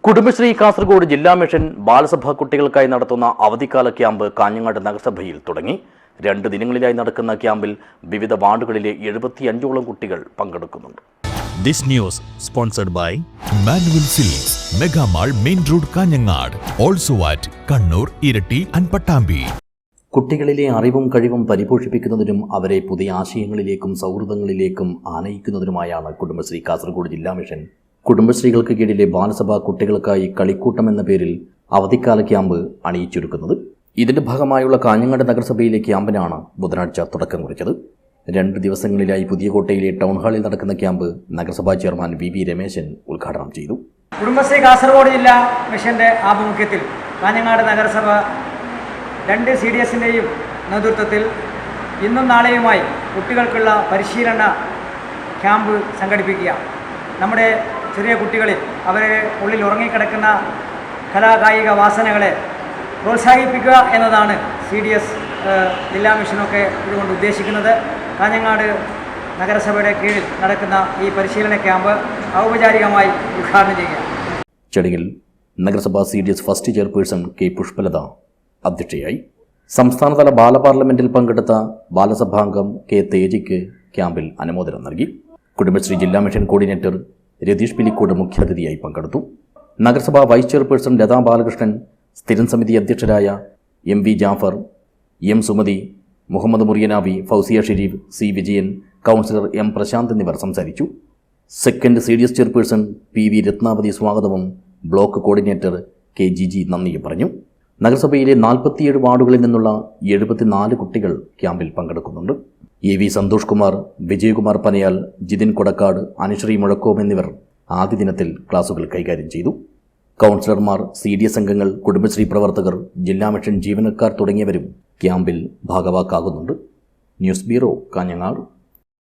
കുടുംബശ്രീ കാസർഗോഡ് ജില്ലാ മിഷൻ ബാലസഭാ കുട്ടികൾക്കായി നടത്തുന്ന അവധിക്കാല ക്യാമ്പ് കാഞ്ഞങ്ങാട് നഗരസഭയിൽ തുടങ്ങി. 2 ദിനങ്ങളിലായി നടക്കുന്ന ക്യാമ്പിൽ വിവിധ വാർഡുകളിലെ 75ഓളം കുട്ടികൾ പങ്കെടുക്കുന്നുണ്ട്. This news sponsored by Manual Silks, Mega Mall, Main Road, Kanyangad, also at Kannur, Irati and Pattambi. കുട്ടികളിലെ അറിവും കഴിവും പരിപോഷിപ്പിക്കുന്നതിനും അവരെ പുതിയ ആശയങ്ങളിലേക്കും സൗഹൃദങ്ങളിലേക്കും ആനയിക്കുന്നതിനുമായാണ് കുടുംബശ്രീ കാസർഗോഡ് ജില്ലാ മിഷൻ കുടുംബശ്രീകൾക്ക് കീഴിലെ ബാലസഭാ കുട്ടികൾക്കായി കളിക്കൂട്ടം എന്ന പേരിൽ അവധിക്കാല ക്യാമ്പ് അണിയിച്ചൊരുക്കുന്നത്. ഇതിന്റെ ഭാഗമായുള്ള കാഞ്ഞങ്ങാട് നഗരസഭയിലെ ക്യാമ്പിനാണ് ബുധനാഴ്ച തുടക്കം കുറിച്ചത്. 2 ദിവസങ്ങളിലായി പുതിയകോട്ടയിലെ ടൗൺ ഹാളിൽ നടക്കുന്ന ക്യാമ്പ് നഗരസഭാ ചെയർമാൻ വി രമേശൻ ഉദ്ഘാടനം ചെയ്തു. കുടുംബശ്രീ കാസർഗോഡ് ജില്ലാ മിഷന്റെ ആഭിമുഖ്യത്തിൽ കാഞ്ഞങ്ങാട് നഗരസഭ 2 CDSന്റെയും നേതൃത്വത്തിൽ ഇന്നും നാളെയുമായി കുട്ടികൾക്കുള്ള പരിശീലന ക്യാമ്പ് സംഘടിപ്പിക്കുക. നമ്മുടെ ചെറിയ കുട്ടികളിൽ അവരെ ഉള്ളിൽ ഉറങ്ങിക്കിടക്കുന്ന കലാകായിക വാസനകളെ പ്രോത്സാഹിപ്പിക്കുക എന്നതാണ് CDS ജില്ലാ മിഷനൊക്കെ ഇതുകൊണ്ട് ഉദ്ദേശിക്കുന്നത്. കാഞ്ഞങ്ങാട് നഗരസഭയുടെ കീഴിൽ നടക്കുന്ന ഈ പരിശീലന ക്യാമ്പ് ഔപചാരികമായി ഉദ്ഘാടനം ചെയ്യുക. ചടങ്ങിൽ നഗരസഭാ CDS first chairperson K Pushpalatha അധ്യക്ഷയായി. സംസ്ഥാനതല ബാലപാർലമെന്റിൽ പങ്കെടുത്ത ബാലസഭാംഗം കെ തേജിക്ക് ക്യാമ്പിൽ അനുമോദനം നൽകി. കുടുംബശ്രീ ജില്ലാ മിഷൻ കോർഡിനേറ്റർ രതീഷ് പിലിക്കോട് മുഖ്യാതിഥിയായി പങ്കെടുത്തു. നഗരസഭാ വൈസ് ചെയർപേഴ്സൺ ലതാ ബാലകൃഷ്ണൻ, സ്ഥിരം സമിതി അധ്യക്ഷരായ MV Jafar, M Sumathi, Muhammad Muriyanavi, Fousiya Sherif, C Vijayan, councillor M Prashanth എന്നിവർ സംസാരിച്ചു. Second CDS chairperson PV Rathnavathi സ്വാഗതവും ബ്ലോക്ക് കോർഡിനേറ്റർ K ജിജി നന്ദിയും പറഞ്ഞു. നഗരസഭയിലെ 47 വാർഡുകളിൽ നിന്നുള്ള 74 കുട്ടികൾ ക്യാമ്പിൽ പങ്കെടുക്കുന്നുണ്ട്. AV സന്തോഷ് കുമാർ, വിജയകുമാർ പനയാൽ, ജിതിൻ കൊടക്കാട്, അനുശ്രീ മുഴക്കോം എന്നിവർ ആദ്യ ദിനത്തിൽ ക്ലാസുകൾ കൈകാര്യം ചെയ്തു. കൗൺസിലർമാർ, CDS അംഗങ്ങൾ, കുടുംബശ്രീ പ്രവർത്തകർ, ജില്ലാ മിഷൻ ജീവനക്കാർ തുടങ്ങിയവരും ക്യാമ്പിൽ ഭാഗവാക്കാകുന്നുണ്ട്. News bureau, Kanhangad.